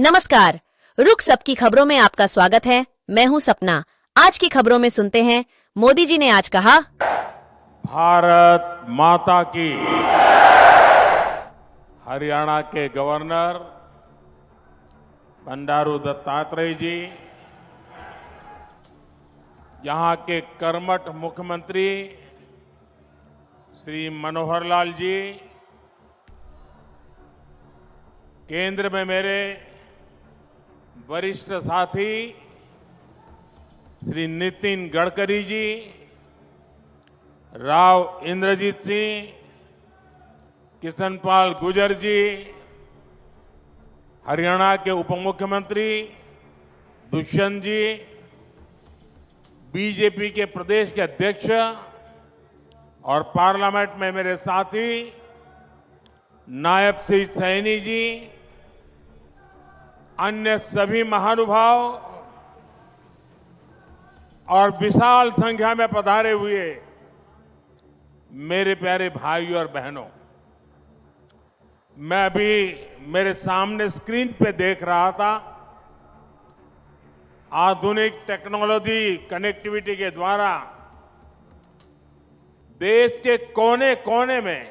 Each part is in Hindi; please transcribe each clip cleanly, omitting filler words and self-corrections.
नमस्कार, रुक सबकी खबरों में आपका स्वागत है। मैं हूं सपना। आज की खबरों में सुनते हैं, मोदी जी ने आज कहा, भारत माता की। हरियाणा के गवर्नर बंडारू दत्तात्रेय जी, यहां के कर्मठ मुख्यमंत्री श्री मनोहर लाल जी, केंद्र में मेरे वरिष्ठ साथी श्री नितिन गडकरी जी, राव इंद्रजीत सिंह, किशनपाल गुर्जर जी, हरियाणा के उप मुख्यमंत्री दुष्यंत जी, बीजेपी के प्रदेश के अध्यक्ष और पार्लियामेंट में मेरे साथी नायब श्री सैनी जी, अन्य सभी महानुभाव और विशाल संख्या में पधारे हुए मेरे प्यारे भाइयों और बहनों, मैं अभी मेरे सामने स्क्रीन पे देख रहा था, आधुनिक टेक्नोलॉजी कनेक्टिविटी के द्वारा देश के कोने कोने में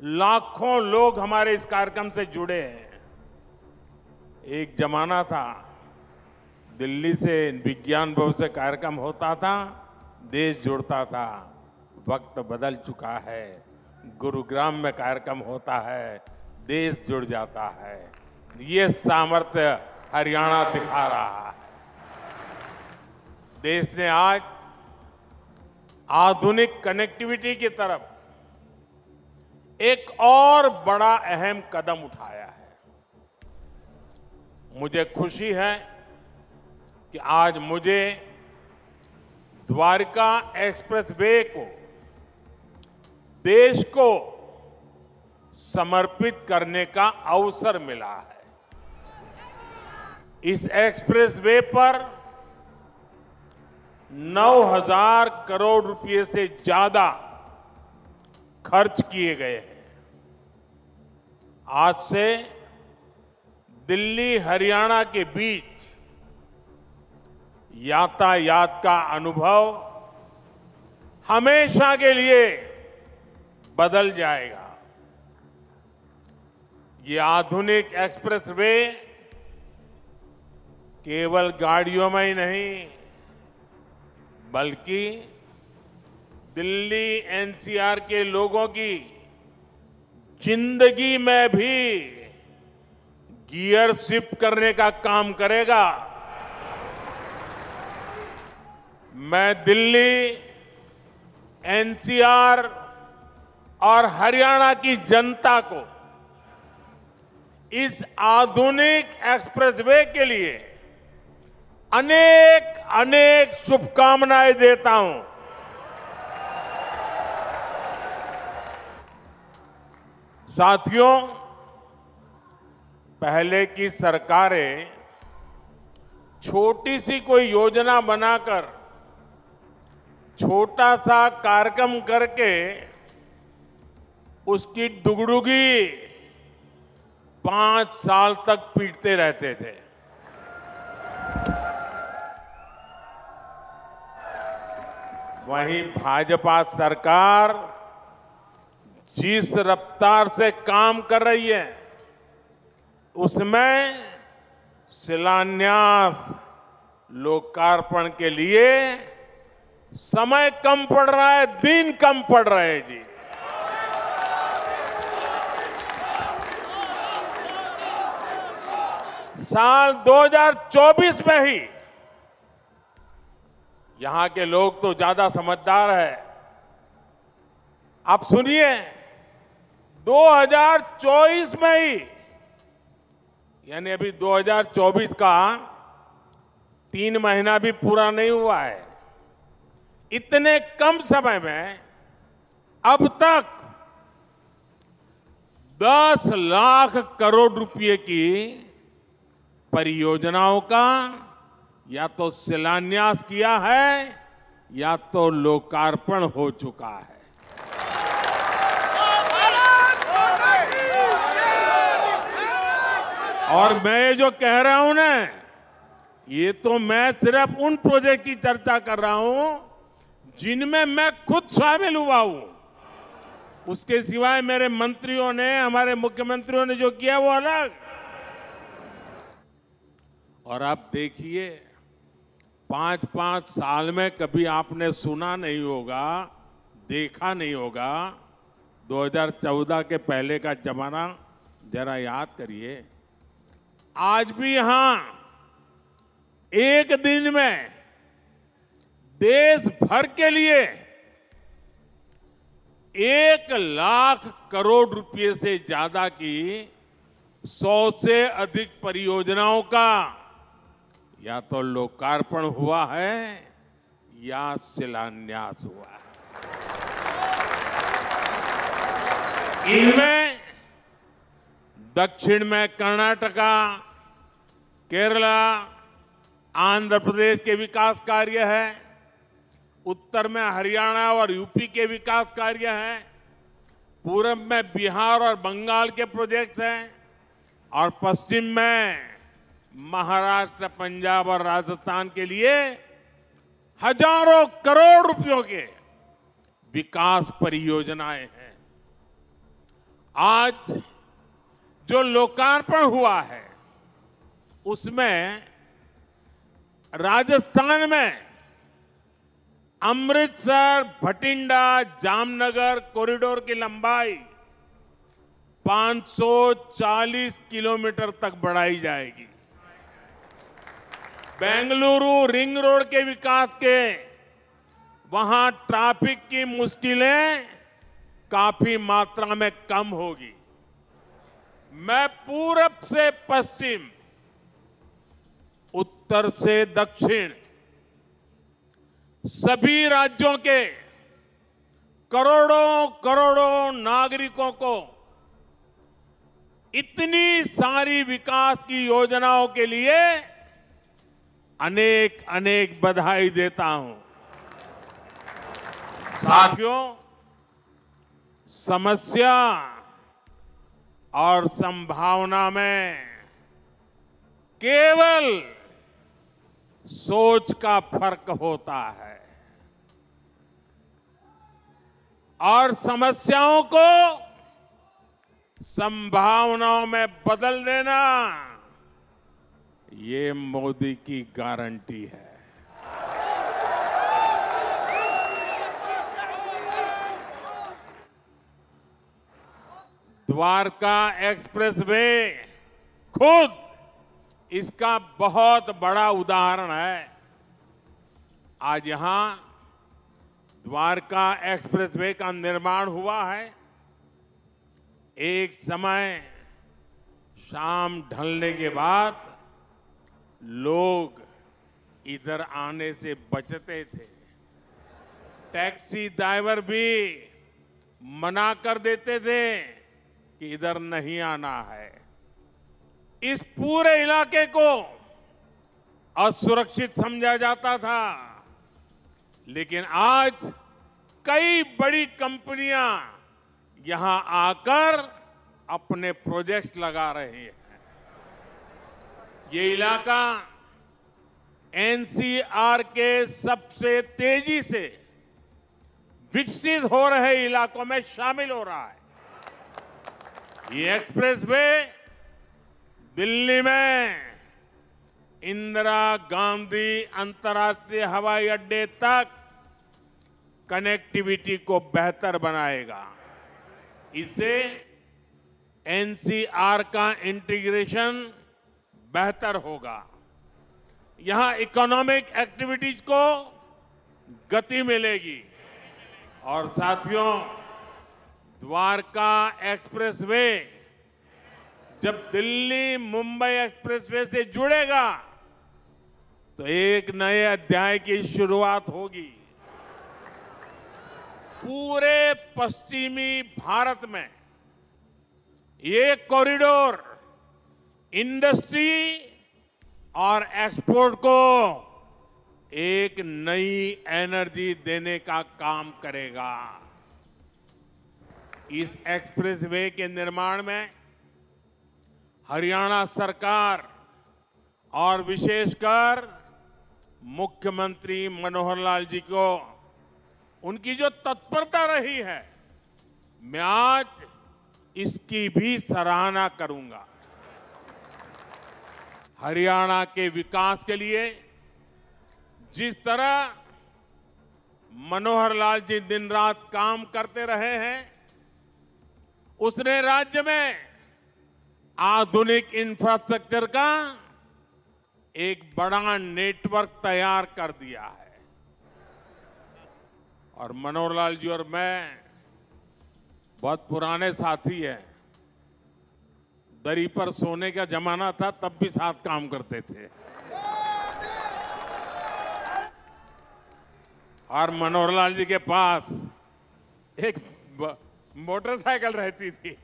लाखों लोग हमारे इस कार्यक्रम से जुड़े हैं। एक जमाना था, दिल्ली से विज्ञान भवन से कार्यक्रम होता था, देश जुड़ता था। वक्त बदल चुका है, गुरुग्राम में कार्यक्रम होता है, देश जुड़ जाता है। ये सामर्थ्य हरियाणा दिखा रहा है। देश ने आज आधुनिक कनेक्टिविटी की तरफ एक और बड़ा अहम कदम उठाया है। मुझे खुशी है कि आज मुझे द्वारका एक्सप्रेसवे को देश को समर्पित करने का अवसर मिला है। इस एक्सप्रेसवे पर 9,000 करोड़ रुपए से ज्यादा खर्च किए गए हैं। आज से दिल्ली हरियाणा के बीच यातायात का अनुभव हमेशा के लिए बदल जाएगा। ये आधुनिक एक्सप्रेसवे केवल गाड़ियों में ही नहीं, बल्कि दिल्ली एनसीआर के लोगों की जिंदगी में भी गियर शिफ्ट करने का काम करेगा। मैं दिल्ली, एनसीआर और हरियाणा की जनता को इस आधुनिक एक्सप्रेसवे के लिए अनेक अनेक शुभकामनाएं देता हूं। साथियों, पहले की सरकारें छोटी सी कोई योजना बनाकर, छोटा सा कार्यक्रम करके उसकी डुगडुगी 5 साल तक पीटते रहते थे। वहीं भाजपा सरकार जिस रफ्तार से काम कर रही है, उसमें शिलान्यास, लोकार्पण के लिए समय कम पड़ रहा है, दिन कम पड़ रहे हैं जी। साल 2024 में ही, यहां के लोग तो ज्यादा समझदार है, आप सुनिए, 2024 में ही, यानी अभी 2024 का 3 महीना भी पूरा नहीं हुआ है, इतने कम समय में अब तक 10 लाख करोड़ रुपए की परियोजनाओं का या तो शिलान्यास किया है या तो लोकार्पण हो चुका है। और मैं ये जो कह रहा हूं ना, ये तो मैं सिर्फ उन प्रोजेक्ट की चर्चा कर रहा हूं जिनमें मैं खुद शामिल हुआ हूं। उसके सिवाय मेरे मंत्रियों ने, हमारे मुख्यमंत्रियों ने जो किया वो अलग। और आप देखिए, 5-5 साल में कभी आपने सुना नहीं होगा, देखा नहीं होगा। 2014 के पहले का जमाना जरा याद करिए। आज भी यहां एक दिन में देश भर के लिए 1 लाख करोड़ रुपए से ज्यादा की 100 से अधिक परियोजनाओं का या तो लोकार्पण हुआ है या शिलान्यास हुआ है। इनमें दक्षिण में कर्नाटका, केरला, आंध्र प्रदेश के विकास कार्य है, उत्तर में हरियाणा और यूपी के विकास कार्य हैं, पूरब में बिहार और बंगाल के प्रोजेक्ट्स हैं, और पश्चिम में महाराष्ट्र, पंजाब और राजस्थान के लिए हजारों करोड़ रुपयों के विकास परियोजनाएं हैं। आज जो लोकार्पण हुआ है उसमें राजस्थान में अमृतसर भटिंडा जामनगर कॉरिडोर की लंबाई 540 किलोमीटर तक बढ़ाई जाएगी। बेंगलुरु रिंग रोड के विकास के वहां ट्रैफिक की मुश्किलें काफी मात्रा में कम होगी। मैं पूरब से पश्चिम, उत्तर से दक्षिण सभी राज्यों के करोड़ों करोड़ों नागरिकों को इतनी सारी विकास की योजनाओं के लिए अनेक अनेक बधाई देता हूं। साथियों, समस्या और संभावना में केवल सोच का फर्क होता है, और समस्याओं को संभावनाओं में बदल देना ये मोदी की गारंटी है। द्वारका एक्सप्रेसवे खुद इसका बहुत बड़ा उदाहरण है। आज यहां द्वारका एक्सप्रेसवे का निर्माण हुआ है। एक समय शाम ढलने के बाद लोग इधर आने से बचते थे। टैक्सी ड्राइवर भी मना कर देते थे कि इधर नहीं आना है। इस पूरे इलाके को असुरक्षित समझा जाता था, लेकिन आज कई बड़ी कंपनियां यहां आकर अपने प्रोजेक्ट्स लगा रही हैं। ये इलाका एनसीआर के सबसे तेजी से विकसित हो रहे इलाकों में शामिल हो रहा है। ये एक्सप्रेसवे दिल्ली में इंदिरा गांधी अंतर्राष्ट्रीय हवाई अड्डे तक कनेक्टिविटी को बेहतर बनाएगा। इससे एनसीआर का इंटीग्रेशन बेहतर होगा। यहां इकोनॉमिक एक्टिविटीज को गति मिलेगी। और साथियों, द्वारका एक्सप्रेसवे जब दिल्ली मुंबई एक्सप्रेसवे से जुड़ेगा तो एक नए अध्याय की शुरुआत होगी। पूरे पश्चिमी भारत में ये कॉरिडोर इंडस्ट्री और एक्सपोर्ट को एक नई एनर्जी देने का काम करेगा। इस एक्सप्रेसवे के निर्माण में हरियाणा सरकार और विशेषकर मुख्यमंत्री मनोहर लाल जी को उनकी जो तत्परता रही है, मैं आज इसकी भी सराहना करूंगा। हरियाणा के विकास के लिए जिस तरह मनोहर लाल जी दिन रात काम करते रहे हैं, उसने राज्य में आधुनिक इंफ्रास्ट्रक्चर का एक बड़ा नेटवर्क तैयार कर दिया है। और मनोहर लाल जी और मैं बहुत पुराने साथी हैं। दरी पर सोने का जमाना था, तब भी साथ काम करते थे। और मनोहर लाल जी के पास एक मोटरसाइकिल रहती थी,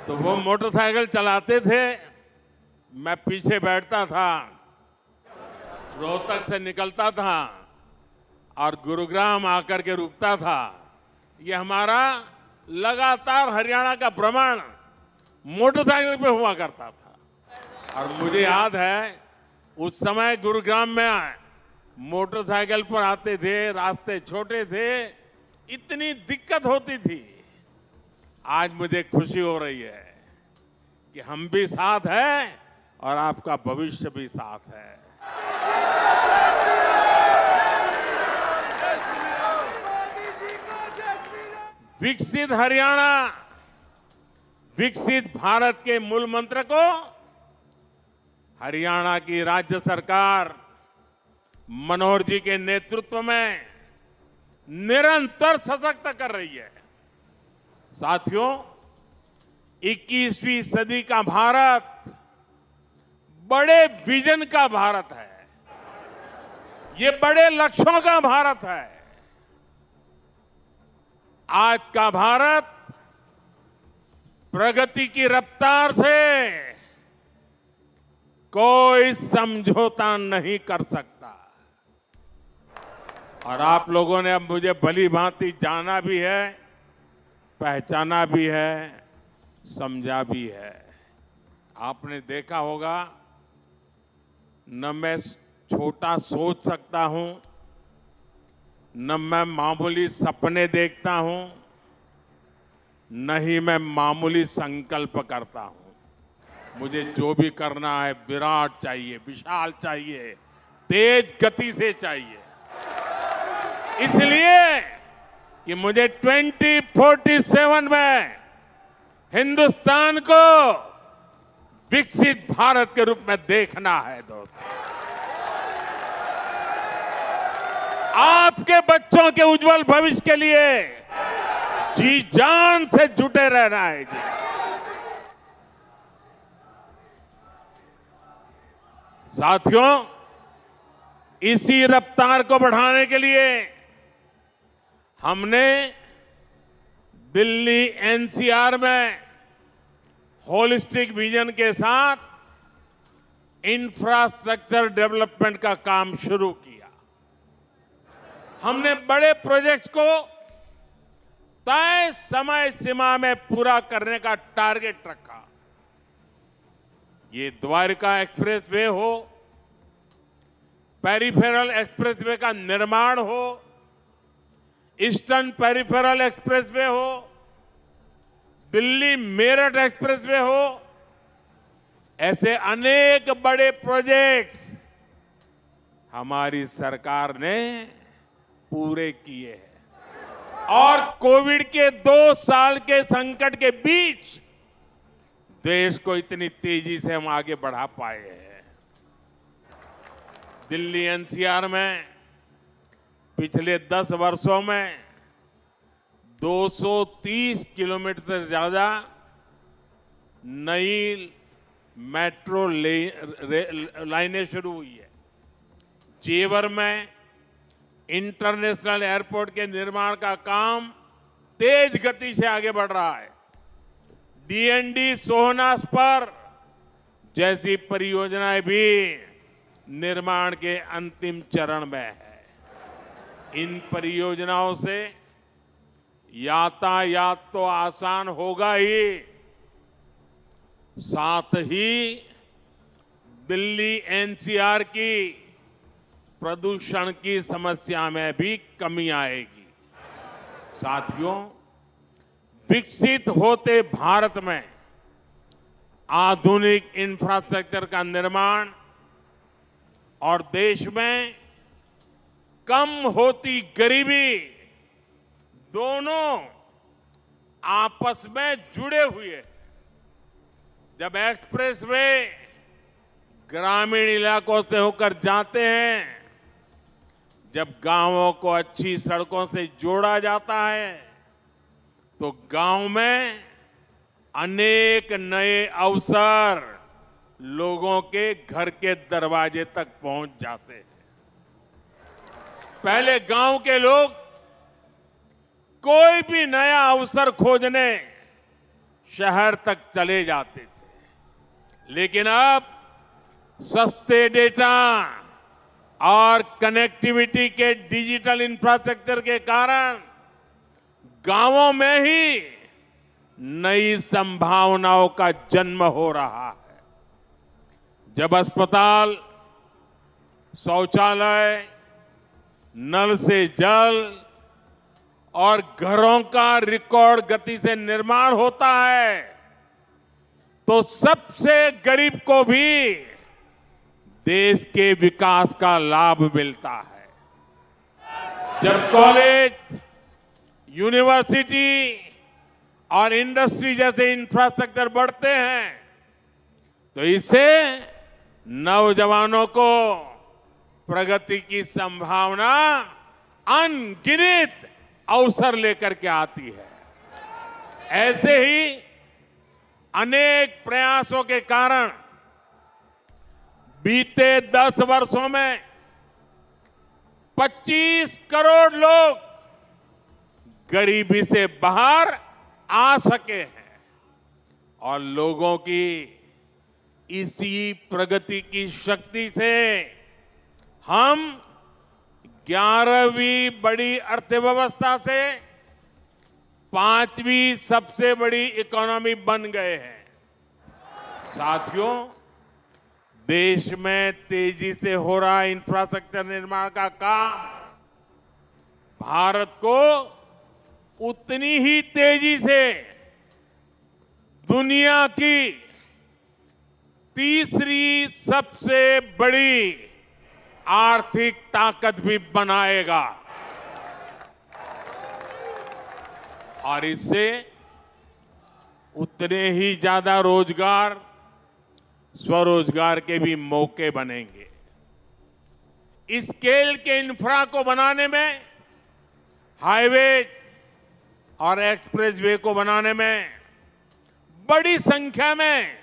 तो वो मोटरसाइकिल चलाते थे, मैं पीछे बैठता था, रोहतक से निकलता था और गुरुग्राम आकर के रुकता था। ये हमारा लगातार हरियाणा का भ्रमण मोटरसाइकिल पे हुआ करता था। और मुझे याद है उस समय गुरुग्राम में मोटरसाइकिल पर आते थे, रास्ते छोटे थे, इतनी दिक्कत होती थी। आज मुझे खुशी हो रही है कि हम भी साथ हैं और आपका भविष्य भी साथ है। विकसित हरियाणा, विकसित भारत के मूल मंत्र को हरियाणा की राज्य सरकार मनोहर जी के नेतृत्व में निरंतर सशक्त कर रही है। साथियों, 21वीं सदी का भारत बड़े विजन का भारत है। ये बड़े लक्ष्यों का भारत है। आज का भारत प्रगति की रफ्तार से कोई समझौता नहीं कर सकता। और आप लोगों ने अब मुझे भली भांति जाना भी है, पहचाना भी है, समझा भी है। आपने देखा होगा, न मैं छोटा सोच सकता हूं, न मैं मामूली सपने देखता हूं, न ही मैं मामूली संकल्प करता हूं। मुझे जो भी करना है विराट चाहिए, विशाल चाहिए, तेज गति से चाहिए। इसलिए कि मुझे 2047 में हिंदुस्तान को विकसित भारत के रूप में देखना है। दोस्तों, आपके बच्चों के उज्जवल भविष्य के लिए जी जान से जुटे रहना है। जी, साथियों, इसी रफ्तार को बढ़ाने के लिए हमने दिल्ली एनसीआर में होलिस्टिक विजन के साथ इंफ्रास्ट्रक्चर डेवलपमेंट का काम शुरू किया। हमने बड़े प्रोजेक्ट्स को तय समय सीमा में पूरा करने का टारगेट रखा। ये द्वारका एक्सप्रेसवे हो, पेरिफेरल एक्सप्रेसवे का निर्माण हो, ईस्टर्न पेरिफेरल एक्सप्रेसवे हो, दिल्ली मेरठ एक्सप्रेसवे हो, ऐसे अनेक बड़े प्रोजेक्ट्स हमारी सरकार ने पूरे किए हैं। और कोविड के 2 साल के संकट के बीच देश को इतनी तेजी से हम आगे बढ़ा पाए हैं। दिल्ली एनसीआर में पिछले 10 वर्षों में 230 किलोमीटर से ज्यादा नई मेट्रो लाइनें शुरू हुई है। जेवर में इंटरनेशनल एयरपोर्ट के निर्माण का काम तेज गति से आगे बढ़ रहा है। डीएनडी सोहनास पर जैसी परियोजनाएं भी निर्माण के अंतिम चरण में है। इन परियोजनाओं से यातायात तो आसान होगा ही, साथ ही दिल्ली एनसीआर की प्रदूषण की समस्या में भी कमी आएगी। साथियों, विकसित होते भारत में आधुनिक इंफ्रास्ट्रक्चर का निर्माण और देश में कम होती गरीबी दोनों आपस में जुड़े हुए हैं। जब एक्सप्रेसवे ग्रामीण इलाकों से होकर जाते हैं, जब गांवों को अच्छी सड़कों से जोड़ा जाता है, तो गांव में अनेक नए अवसर लोगों के घर के दरवाजे तक पहुंच जाते हैं। पहले गांव के लोग कोई भी नया अवसर खोजने शहर तक चले जाते थे, लेकिन अब सस्ते डेटा और कनेक्टिविटी के डिजिटल इंफ्रास्ट्रक्चर के कारण गांवों में ही नई संभावनाओं का जन्म हो रहा है। जब अस्पताल, शौचालय, नल से जल और घरों का रिकॉर्ड गति से निर्माण होता है, तो सबसे गरीब को भी देश के विकास का लाभ मिलता है। जब कॉलेज, यूनिवर्सिटी और इंडस्ट्री जैसे इंफ्रास्ट्रक्चर बढ़ते हैं, तो इससे नौजवानों को प्रगति की संभावना अनगिनत अवसर लेकर के आती है। ऐसे ही अनेक प्रयासों के कारण बीते 10 वर्षों में 25 करोड़ लोग गरीबी से बाहर आ सके हैं और लोगों की इसी प्रगति की शक्ति से हम 11वीं बड़ी अर्थव्यवस्था से 5वीं सबसे बड़ी इकोनॉमी बन गए हैं। साथियों, देश में तेजी से हो रहा इंफ्रास्ट्रक्चर निर्माण का काम भारत को उतनी ही तेजी से दुनिया की तीसरी सबसे बड़ी आर्थिक ताकत भी बनाएगा और इससे उतने ही ज्यादा रोजगार, स्वरोजगार के भी मौके बनेंगे। इस स्केल के इंफ्रा को बनाने में, हाईवे और एक्सप्रेसवे को बनाने में बड़ी संख्या में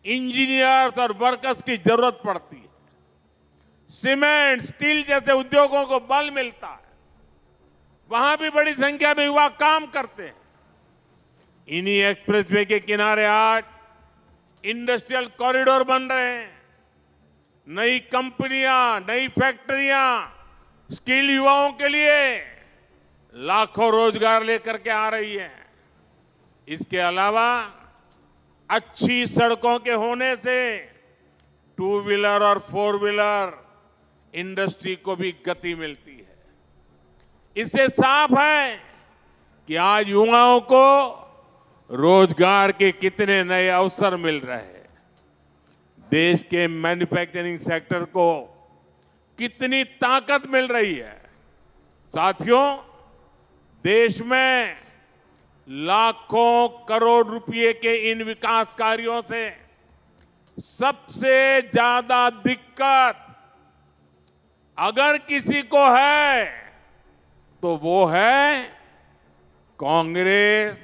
इंजीनियर्स और वर्कर्स की जरूरत पड़ती है। सीमेंट, स्टील जैसे उद्योगों को बल मिलता है, वहां भी बड़ी संख्या में युवा काम करते हैं। इन्हीं एक्सप्रेसवे के किनारे आज इंडस्ट्रियल कॉरिडोर बन रहे हैं। नई कंपनियां, नई फैक्ट्रियां स्किल युवाओं के लिए लाखों रोजगार लेकर के आ रही है। इसके अलावा अच्छी सड़कों के होने से 2 व्हीलर और 4 व्हीलर इंडस्ट्री को भी गति मिलती है। इससे साफ है कि आज युवाओं को रोजगार के कितने नए अवसर मिल रहे हैं। देश के मैन्युफैक्चरिंग सेक्टर को कितनी ताकत मिल रही है। साथियों, देश में लाखों करोड़ रुपए के इन विकास कार्यों से सबसे ज्यादा दिक्कत अगर किसी को है तो वो है कांग्रेस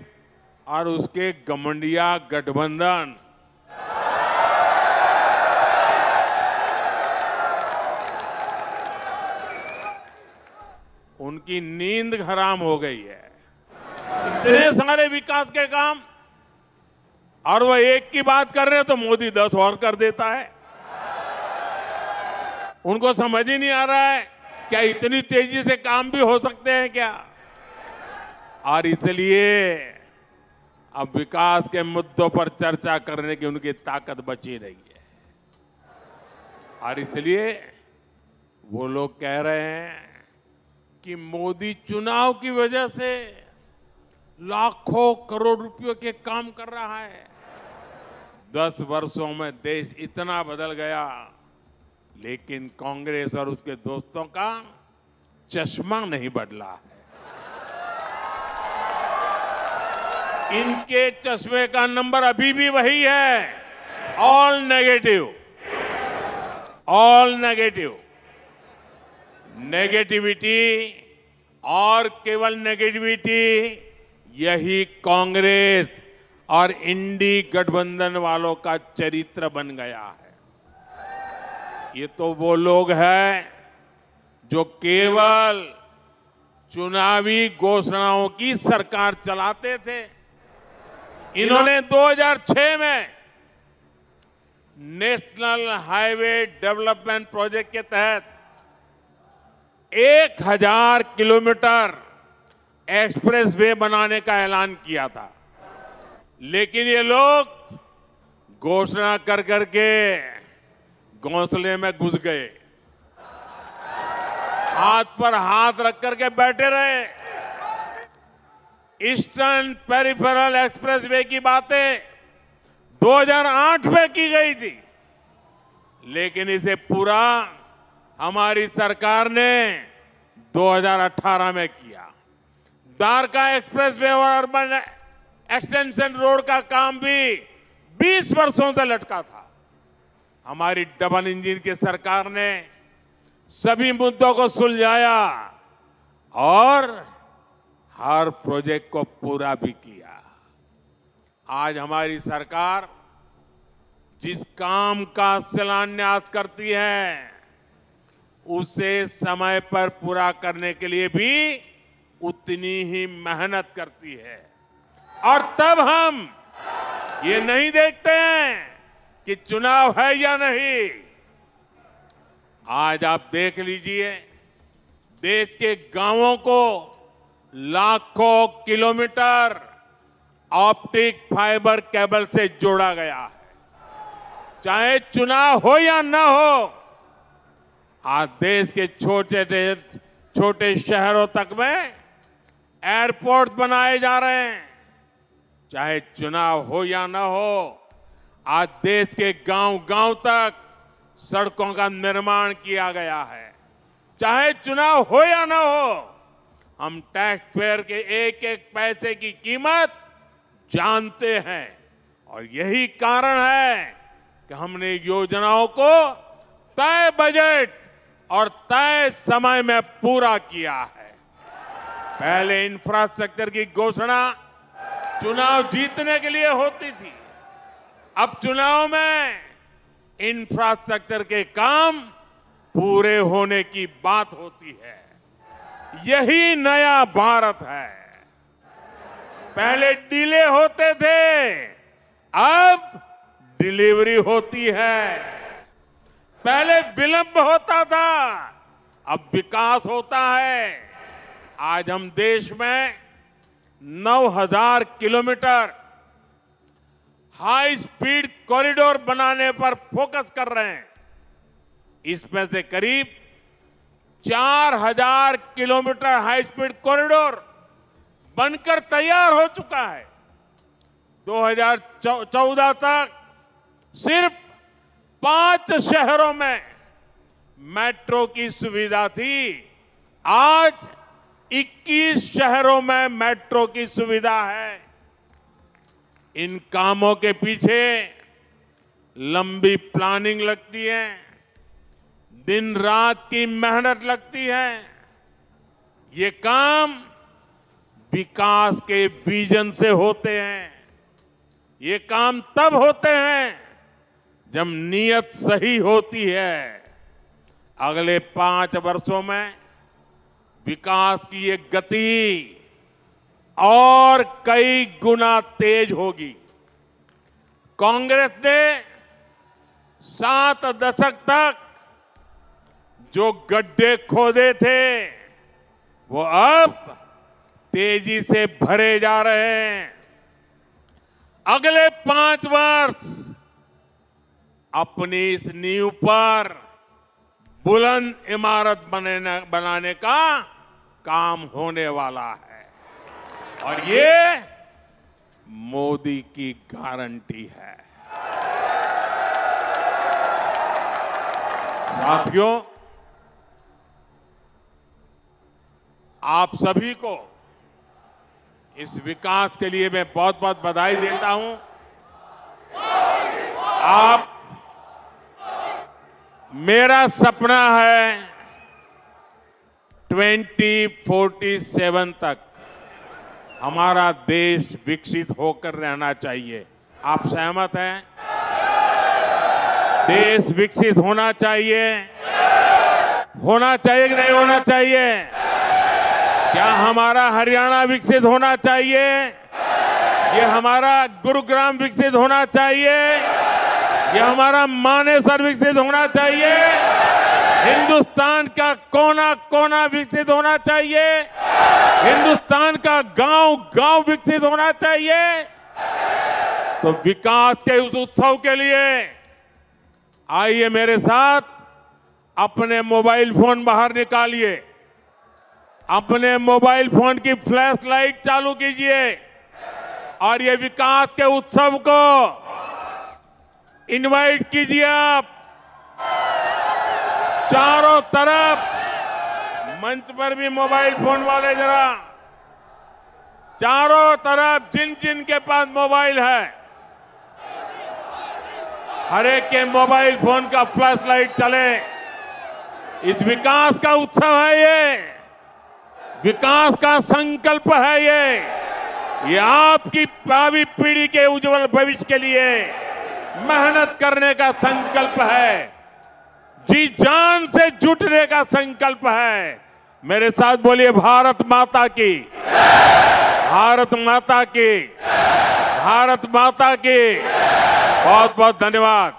और उसके गमंडिया गठबंधन। उनकी नींद हराम हो गई है। इतने सारे विकास के काम और वो एक की बात कर रहे हैं तो मोदी 10 और कर देता है। उनको समझ ही नहीं आ रहा है क्या इतनी तेजी से काम भी हो सकते हैं क्या। और इसलिए अब विकास के मुद्दों पर चर्चा करने की उनकी ताकत बची नहीं है। और इसलिए वो लोग कह रहे हैं कि मोदी चुनाव की वजह से लाखों करोड़ रुपयों के काम कर रहा है। 10 वर्षों में देश इतना बदल गया, लेकिन कांग्रेस और उसके दोस्तों का चश्मा नहीं बदला है। इनके चश्मे का नंबर अभी भी वही है, all negative, all negative. Negativity और केवल नेगेटिविटी, यही कांग्रेस और इंडी गठबंधन वालों का चरित्र बन गया है। ये तो वो लोग हैं जो केवल चुनावी घोषणाओं की सरकार चलाते थे। इन्होंने 2006 में नेशनल हाईवे डेवलपमेंट प्रोजेक्ट के तहत 1000 किलोमीटर एक्सप्रेसवे बनाने का ऐलान किया था, लेकिन ये लोग घोषणा कर करके घोंसले में घुस गए, हाथ पर हाथ रख करके बैठे रहे। ईस्टर्न पेरिफेरल एक्सप्रेसवे की बातें 2008 में की गई थी, लेकिन इसे पूरा हमारी सरकार ने 2018 में किया। द्वारका एक्सप्रेसवे और अर्बन एक्सटेंशन रोड का काम भी 20 वर्षों से लटका था। हमारी डबल इंजन की सरकार ने सभी मुद्दों को सुलझाया और हर प्रोजेक्ट को पूरा भी किया। आज हमारी सरकार जिस काम का शिलान्यास करती है, उसे समय पर पूरा करने के लिए भी उतनी ही मेहनत करती है। और तब हम ये नहीं देखते हैं कि चुनाव है या नहीं। आज आप देख लीजिए, देश के गांवों को लाखों किलोमीटर ऑप्टिक फाइबर केबल से जोड़ा गया है। चाहे चुनाव हो या ना हो, आज देश के छोटे शहरों तक में एयरपोर्ट बनाए जा रहे हैं। चाहे चुनाव हो या ना हो, आज देश के गांव-गांव तक सड़कों का निर्माण किया गया है। चाहे चुनाव हो या ना हो, हम टैक्स पेयर के एक एक पैसे की कीमत जानते हैं और यही कारण है कि हमने योजनाओं को तय बजट और तय समय में पूरा किया है। पहले इंफ्रास्ट्रक्चर की घोषणा चुनाव जीतने के लिए होती थी, अब चुनाव में इंफ्रास्ट्रक्चर के काम पूरे होने की बात होती है। यही नया भारत है। पहले डिले होते थे, अब डिलीवरी होती है। पहले विलंब होता था, अब विकास होता है। आज हम देश में 9000 किलोमीटर हाई स्पीड कॉरिडोर बनाने पर फोकस कर रहे हैं। इसमें से करीब 4000 किलोमीटर हाई स्पीड कॉरिडोर बनकर तैयार हो चुका है। 2014 तक सिर्फ 5 शहरों में मेट्रो की सुविधा थी, आज 21 शहरों में मेट्रो की सुविधा है। इन कामों के पीछे लंबी प्लानिंग लगती है, दिन रात की मेहनत लगती है। ये काम विकास के विजन से होते हैं। ये काम तब होते हैं जब नीयत सही होती है। अगले 5 वर्षों में विकास की ये गति और कई गुना तेज होगी। कांग्रेस ने 7 दशक तक जो गड्ढे खोदे थे, वो अब तेजी से भरे जा रहे हैं। अगले 5 वर्ष अपनी इस नींव पर बुलंद इमारत बनाने का काम होने वाला है और ये मोदी की गारंटी है। साथियों, आप सभी को इस विकास के लिए मैं बहुत बहुत बधाई देता हूं। आप मेरा सपना है 2047 तक हमारा देश विकसित होकर रहना चाहिए। आप सहमत हैं? देश विकसित होना चाहिए कि नहीं होना चाहिए? क्या हमारा हरियाणा विकसित होना चाहिए? ये हमारा गुरुग्राम विकसित होना चाहिए? ये हमारा मानेसर विकसित होना चाहिए? हिंदुस्तान का कोना कोना विकसित होना चाहिए? हिंदुस्तान का गांव गांव विकसित होना चाहिए? तो विकास के उस उत्सव के लिए आइए मेरे साथ अपने मोबाइल फोन बाहर निकालिए, अपने मोबाइल फोन की फ्लैश लाइट चालू कीजिए और ये विकास के उत्सव को इनवाइट कीजिए। आप चारों तरफ मंच पर भी मोबाइल फोन वाले जरा चारों तरफ जिन जिन के पास मोबाइल है हर एक के मोबाइल फोन का फ्लैश लाइट चले। इस विकास का उत्सव है, ये विकास का संकल्प है, ये आपकी भावी पीढ़ी के उज्जवल भविष्य के लिए मेहनत करने का संकल्प है, जी जान से जुटने का संकल्प है। मेरे साथ बोलिए भारत माता की, भारत माता की, भारत माता की। बहुत बहुत धन्यवाद।